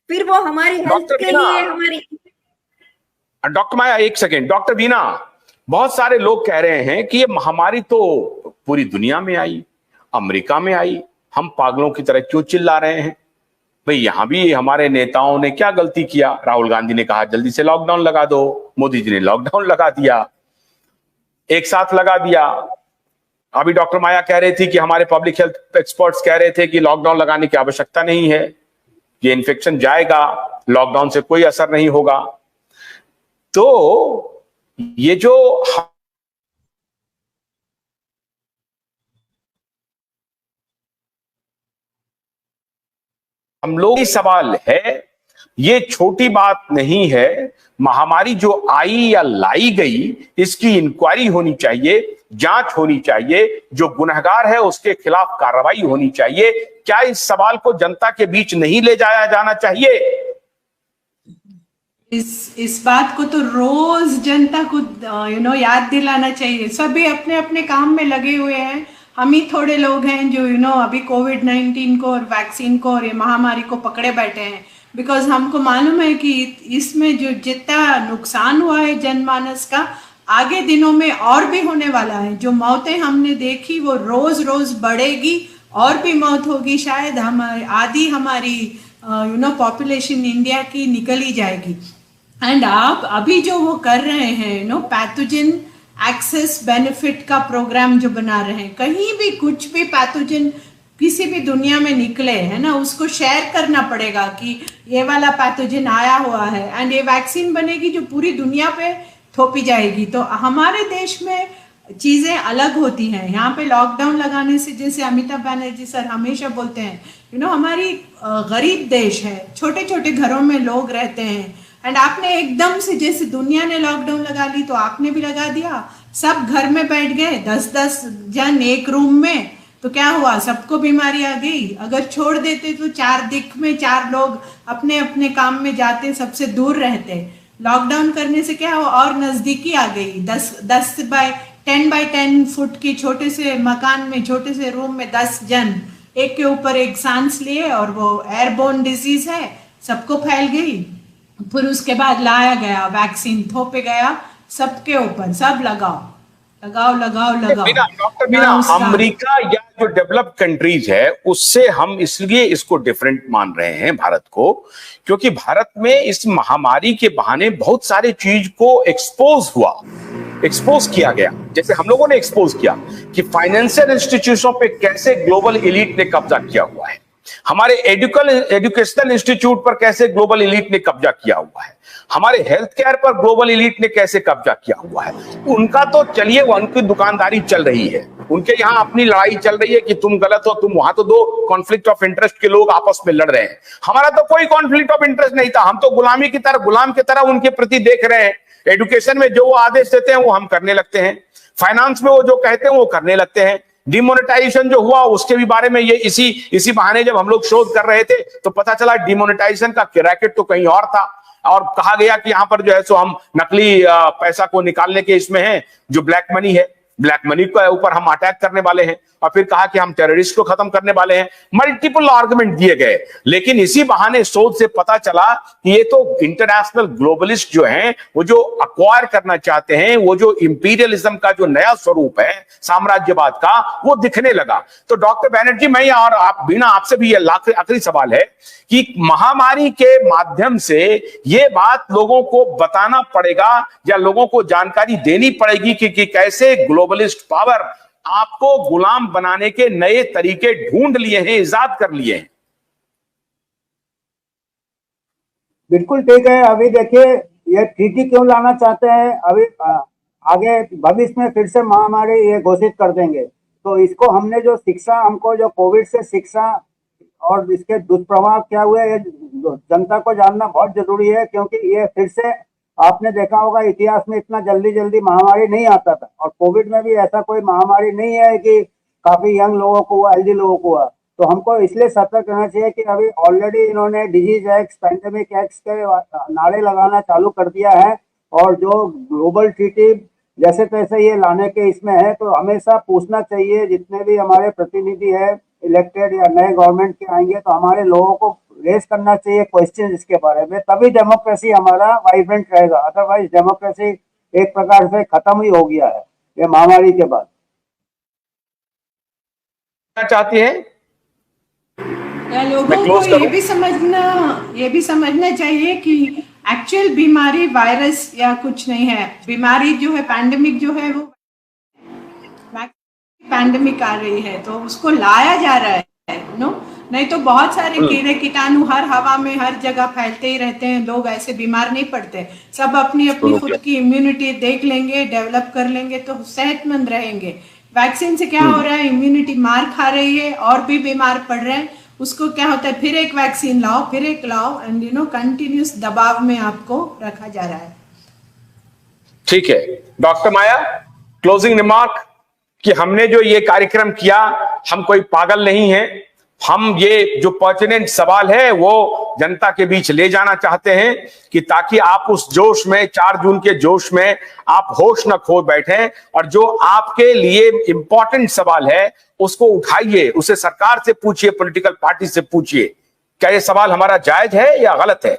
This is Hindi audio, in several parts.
फिर वो हमारी हेल्थ के लिए हमारी। डॉक्टर माया एक सेकेंड, डॉक्टर बीना, बहुत सारे लोग कह रहे हैं कि ये महामारी तो पूरी दुनिया में आई, अमेरिका में आई, हम पागलों की तरह क्यों चिल्ला रहे हैं? भाई यहां भी हमारे नेताओं ने क्या गलती किया? राहुल गांधी ने कहा जल्दी से लॉकडाउन लगा दो, मोदी जी ने लॉकडाउन लगा दिया, एक साथ लगा दिया। अभी डॉक्टर माया कह रही थी कि हमारे पब्लिक हेल्थ एक्सपर्ट्स कह रहे थे कि लॉकडाउन लगाने की आवश्यकता नहीं है, ये इन्फेक्शन जाएगा, लॉकडाउन से कोई असर नहीं होगा। तो ये जो हम लोग की सवाल है, ये छोटी बात नहीं है। महामारी जो आई या लाई गई, इसकी इंक्वायरी होनी चाहिए, जांच होनी चाहिए, जो गुनहगार है उसके खिलाफ कार्रवाई होनी चाहिए। क्या इस सवाल को जनता के बीच नहीं ले जाया जाना चाहिए? इस बात को तो रोज जनता को याद दिलाना चाहिए। सभी अपने अपने काम में लगे हुए हैं, हम ही थोड़े लोग हैं जो अभी कोविड-19 को और वैक्सीन को और ये महामारी को पकड़े बैठे हैं। बिकॉज हमको मालूम है कि इसमें जो जितना नुकसान हुआ है जनमानस का, आगे दिनों में और भी होने वाला है। जो मौतें हमने देखी वो रोज रोज बढ़ेगी, और भी मौत होगी, शायद हमारी पॉपुलेशन इंडिया की निकल ही जाएगी। एंड आप अभी जो वो कर रहे हैं पैथोजन एक्सेस बेनिफिट का प्रोग्राम जो बना रहे हैं, कहीं भी कुछ भी पैथोजन किसी भी दुनिया में निकले है ना, उसको शेयर करना पड़ेगा कि ये वाला पैथोजन आया हुआ है, एंड ये वैक्सीन बनेगी जो पूरी दुनिया पे थोपी जाएगी। तो हमारे देश में चीजें अलग होती हैं। यहाँ पे लॉकडाउन लगाने से, जैसे अमिताभ बनर्जी सर हमेशा बोलते हैं हमारी गरीब देश है, छोटे छोटे घरों में लोग रहते हैं, एंड आपने एकदम से, जैसे दुनिया ने लॉकडाउन लगा ली तो आपने भी लगा दिया, सब घर में बैठ गए 10-10 जन एक रूम में, तो क्या हुआ, सबको बीमारी आ गई। अगर छोड़ देते तो 4 दिख में 4 लोग अपने अपने काम में जाते, सबसे दूर रहते। लॉकडाउन करने से क्या हुआ, और नजदीकी आ गई। 10 बाय 10 फुट की छोटे से मकान में, छोटे से रूम में 10 जन एक के ऊपर एक सांस लिए, और वो एयरबोर्न डिजीज है, सबको फैल गई। फिर उसके बाद लाया गया वैक्सीन, थोपे गया सबके ऊपर, सब लगाओ लगाओ लगाओ लगाओ। डॉक्टर मीना, अमेरिका या जो डेवलप्ड कंट्रीज है उससे हम इसलिए इसको डिफरेंट मान रहे हैं भारत को, क्योंकि भारत में इस महामारी के बहाने बहुत सारे चीज को एक्सपोज किया गया। जैसे हम लोगों ने एक्सपोज किया कि फाइनेंशियल इंस्टीट्यूशनों पे कैसे ग्लोबल एलीट ने कब्जा किया हुआ है, हमारे एजुकेशनल इंस्टीट्यूट पर कैसे ग्लोबल एलीट ने कब्जा किया हुआ है, हमारे हेल्थ केयर पर ग्लोबल एलीट ने कैसे कब्जा किया हुआ है। उनका तो चलिए, उनकी दुकानदारी चल रही है, उनके यहाँ अपनी लड़ाई चल रही है कि तुम गलत हो, तुम वहां, तो 2 कॉन्फ्लिक्ट ऑफ इंटरेस्ट के लोग आपस में लड़ रहे हैं। हमारा तो कोई कॉन्फ्लिक्ट ऑफ इंटरेस्ट नहीं था, हम तो गुलाम की तरह उनके प्रति देख रहे हैं। एजुकेशन में जो वो आदेश देते हैं वो हम करने लगते हैं, फाइनेंस में वो जो कहते हैं वो करने लगते हैं। डिमोनेटाइजेशन जो हुआ उसके भी बारे में ये इसी बहाने जब हम लोग शोध कर रहे थे तो पता चला डिमोनेटाइजेशन का रैकेट तो कहीं और था, और कहा गया कि यहां पर जो है सो हम नकली पैसा को निकालने के इसमें हैं, जो ब्लैक मनी है, ब्लैक मनी के ऊपर हम अटैक करने वाले हैं, और फिर कहा कि हम टेररिस्ट को खत्म करने वाले हैं। मल्टीपल आर्गुमेंट दिए गए, लेकिन इसी बहाने शोध से पता चला कि ये तो इंटरनेशनल ग्लोबलिस्ट जो हैं, वो जो अक्वायर करना चाहते हैं, वो जो इंपीरियलिज्म का जो नया स्वरूप है साम्राज्यवाद का, वो दिखने लगा। तो डॉक्टर बैनर्जी, मैं और आप बीना, आपसे भी ये आखिरी सवाल है कि महामारी के माध्यम से ये बात लोगों को बताना पड़ेगा या लोगों को जानकारी देनी पड़ेगी कि कैसे ग्लोबलिस्ट पावर आपको गुलाम बनाने के नए तरीके ढूंढ लिए हैं, इजाद कर लिए हैं। बिल्कुल ठीक है। अभी देखिए, ये TT क्यों लाना चाहते हैं, अभी आगे भविष्य में फिर से महामारी ये घोषित कर देंगे, तो इसको हमने जो शिक्षा, हमको जो कोविड से शिक्षा और इसके दुष्प्रभाव क्या हुए, ये जनता को जानना बहुत जरूरी है, क्योंकि ये फिर से, आपने देखा होगा इतिहास में इतना जल्दी जल्दी महामारी नहीं आता था, और कोविड में भी ऐसा कोई महामारी नहीं है कि काफी यंग लोगों को हुआ, हेल्दी लोगों को हुआ। तो हमको इसलिए सतर्क रहना चाहिए कि अभी ऑलरेडी इन्होंने डिजीज एक्ट, पैंडेमिक एक्ट के नारे लगाना चालू कर दिया है, और जो ग्लोबल ट्रीटी जैसे तैसे ये लाने के इसमें है, तो हमेशा पूछना चाहिए, जितने भी हमारे प्रतिनिधि है इलेक्टेड या नए गवर्नमेंट के आएंगे, तो हमारे लोगों को रेस करना चाहिए क्वेश्चन इसके बारे में, तभी डेमोक्रेसी हमारा वाइब्रेंट रहेगा। अदरवाइज डेमोक्रेसी एक प्रकार से खत्म ही हो गया है ये महामारी के बाद। क्या चाहती हैं? या मैं लोगों को close ये करूं? भी समझना चाहिए कि एक्चुअल बीमारी वायरस या कुछ नहीं है। बीमारी जो है, पैंडेमिक जो है, वो पैंडेमिक आ रही है तो उसको लाया जा रहा है नो। नहीं तो बहुत सारे कीड़े कीटाणु हर हवा में हर जगह फैलते ही रहते हैं, लोग ऐसे बीमार नहीं पड़ते। सब अपनी अपनी खुद की इम्यूनिटी देख लेंगे, डेवलप कर लेंगे तो सेहतमंद रहेंगे। वैक्सीन से क्या हो रहा है, इम्यूनिटी मार खा रही है और भी बीमार पड़ रहे हैं। उसको क्या होता है, फिर एक वैक्सीन लाओ, फिर एक लाओ, एंड कंटिन्यूस दबाव में आपको रखा जा रहा है। ठीक है डॉक्टर माया, क्लोजिंग रिमार्क कि हमने जो ये कार्यक्रम किया, हम कोई पागल नहीं हैं। हम ये जो पर्टिनेंट सवाल है वो जनता के बीच ले जाना चाहते हैं कि ताकि आप उस जोश में, 4 जून के जोश में आप होश न खो बैठें और जो आपके लिए इंपॉर्टेंट सवाल है उसको उठाइए, उसे सरकार से पूछिए, पॉलिटिकल पार्टी से पूछिए क्या ये सवाल हमारा जायज है या गलत है।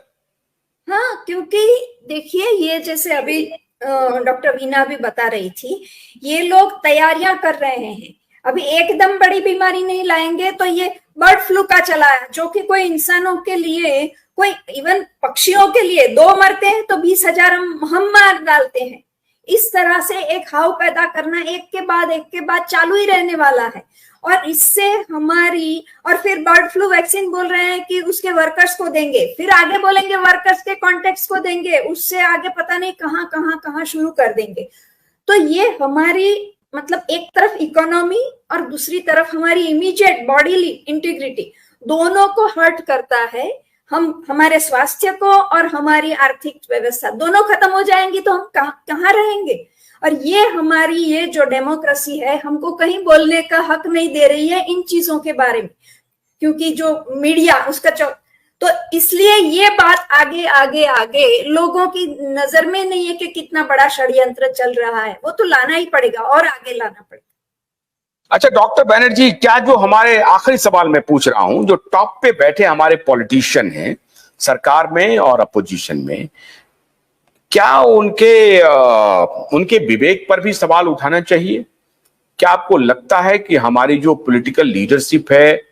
हाँ, क्योंकि देखिए ये जैसे अभी डॉक्टर वीना भी बता रही थी, ये लोग तैयारियां कर रहे हैं। अभी एकदम बड़ी बीमारी नहीं लाएंगे तो ये बर्ड फ्लू का चला है, जो कि कोई इंसानों के लिए, कोई इवन पक्षियों के लिए 2 मरते हैं तो 20,000 हम मार डालते हैं। इस तरह से एक हाव पैदा करना एक के बाद चालू ही रहने वाला है। और इससे हमारी, और फिर बर्ड फ्लू वैक्सीन बोल रहे हैं कि उसके वर्कर्स को देंगे, फिर आगे बोलेंगे वर्कर्स के कॉन्टेक्ट्स को देंगे, उससे आगे पता नहीं कहां शुरू कर देंगे। तो ये हमारी मतलब एक तरफ इकोनॉमी और दूसरी तरफ हमारी इमीडिएट बॉडीली इंटीग्रिटी, दोनों को हर्ट करता है। हम हमारे स्वास्थ्य को और हमारी आर्थिक व्यवस्था दोनों खत्म हो जाएंगी तो हम कहाँ रहेंगे। और ये हमारी ये जो डेमोक्रेसी है हमको कहीं बोलने का हक नहीं दे रही है इन चीजों के बारे में, क्योंकि जो मीडिया उसका तो इसलिए ये बात आगे लोगों की नजर में नहीं है कि कितना बड़ा षड्यंत्र चल रहा है, वो तो लाना ही पड़ेगा और आगे लाना पड़ेगा। अच्छा डॉक्टर बैनर्जी, क्या जो हमारे आखिरी सवाल मैं पूछ रहा हूं, जो टॉप पे बैठे हमारे पॉलिटिशियन हैं सरकार में और अपोजिशन में, क्या उनके विवेक पर भी सवाल उठाना चाहिए? क्या आपको लगता है कि हमारी जो पॉलिटिकल लीडरशिप है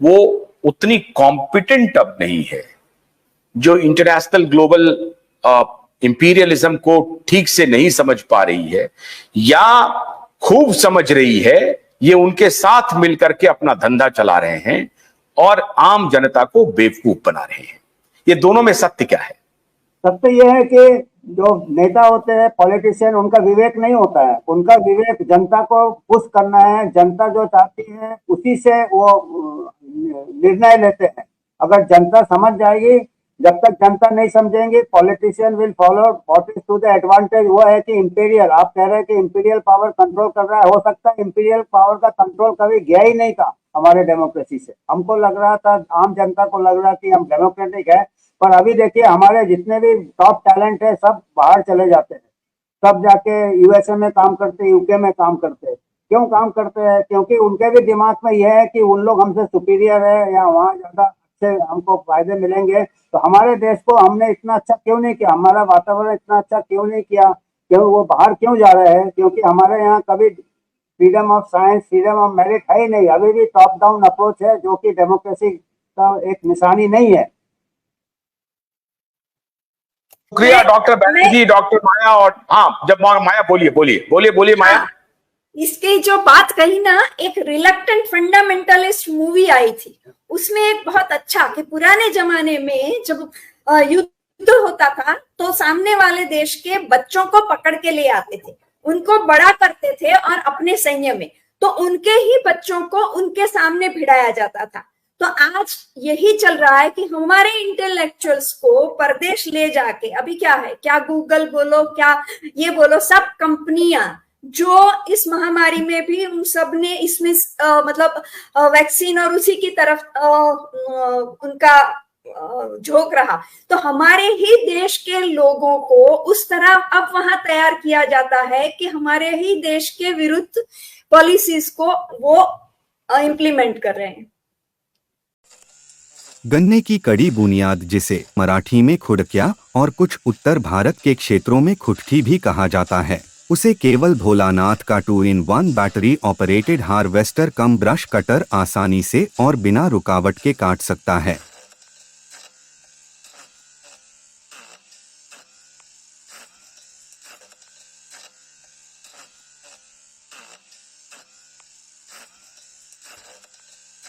वो उतनी कॉम्पिटेंट अब नहीं है, जो इंटरनेशनल ग्लोबल इंपीरियलिज्म को ठीक से नहीं समझ पा रही है, या खूब समझ रही है, ये उनके साथ मिलकर के अपना धंधा चला रहे हैं और आम जनता को बेवकूफ बना रहे हैं? ये दोनों में सत्य क्या है? सत्य यह है कि जो नेता होते हैं, पॉलिटिशियन, उनका विवेक नहीं होता है। उनका विवेक जनता को पुश करना है, जनता जो चाहती है उसी से वो निर्णय लेते हैं। अगर जनता समझ जाएगी, जब तक जनता नहीं समझेंगे politician will follow what is to the advantage. वो है कि इंपीरियल, आप कह रहे हैं कि इंपीरियल पावर कंट्रोल कर रहा है, हो सकता है इंपीरियल पावर का कंट्रोल कभी गया ही नहीं था हमारे डेमोक्रेसी से। हमको लग रहा था, आम जनता को लग रहा कि हम डेमोक्रेटिक है, पर अभी देखिए हमारे जितने भी टॉप टैलेंट है सब बाहर चले जाते हैं, सब जाके यूएसए में काम करते हैं, यूके में काम करते हैं। क्यों काम करते हैं? क्योंकि उनके भी दिमाग में यह है कि उन लोग हमसे सुपीरियर है या वहाँ ज्यादा अच्छे हमको फायदे मिलेंगे। तो हमारे देश को हमने इतना अच्छा क्यों नहीं किया, हमारा वातावरण इतना अच्छा क्यों नहीं किया, क्यों वो बाहर क्यों जा रहे हैं? क्योंकि हमारे यहाँ कभी freedom of science, freedom of merit है ही नहीं। अभी भी टॉप डाउन अप्रोच है, जो कि डेमोक्रेसी का एक निशानी नहीं है। शुक्रिया डॉक्टर बैनर्जी, डॉक्टर माया। और हाँ, जब माया बोलिए माया। इसकी जो बात कही ना, एक रिलक्टेंट फंडामेंटलिस्ट मूवी आई थी, उसमें एक बहुत अच्छा कि पुराने जमाने में जब युद्ध होता था तो सामने वाले देश के बच्चों को पकड़ के ले आते थे, उनको बड़ा करते थे और अपने सैन्य में, तो उनके ही बच्चों को उनके सामने भिड़ाया जाता था। तो आज यही चल रहा है कि हमारे इंटेलेक्चुअल्स को परदेश ले जाके, अभी क्या है, क्या गूगल बोलो, क्या ये बोलो, सब कंपनियां जो इस महामारी में भी उन सब ने इसमें मतलब वैक्सीन और उसी की तरफ उनका झोंक रहा, तो हमारे ही देश के लोगों को उस तरह अब वहां तैयार किया जाता है कि हमारे ही देश के विरुद्ध पॉलिसीज को वो इम्प्लीमेंट कर रहे हैं। गन्ने की कड़ी बुनियाद, जिसे मराठी में खुडक्या और कुछ उत्तर भारत के क्षेत्रों में खुटकी भी कहा जाता है, उसे केवल भोलानाथ का 2-in-1 बैटरी ऑपरेटेड हार्वेस्टर कम ब्रश कटर आसानी से और बिना रुकावट के काट सकता है।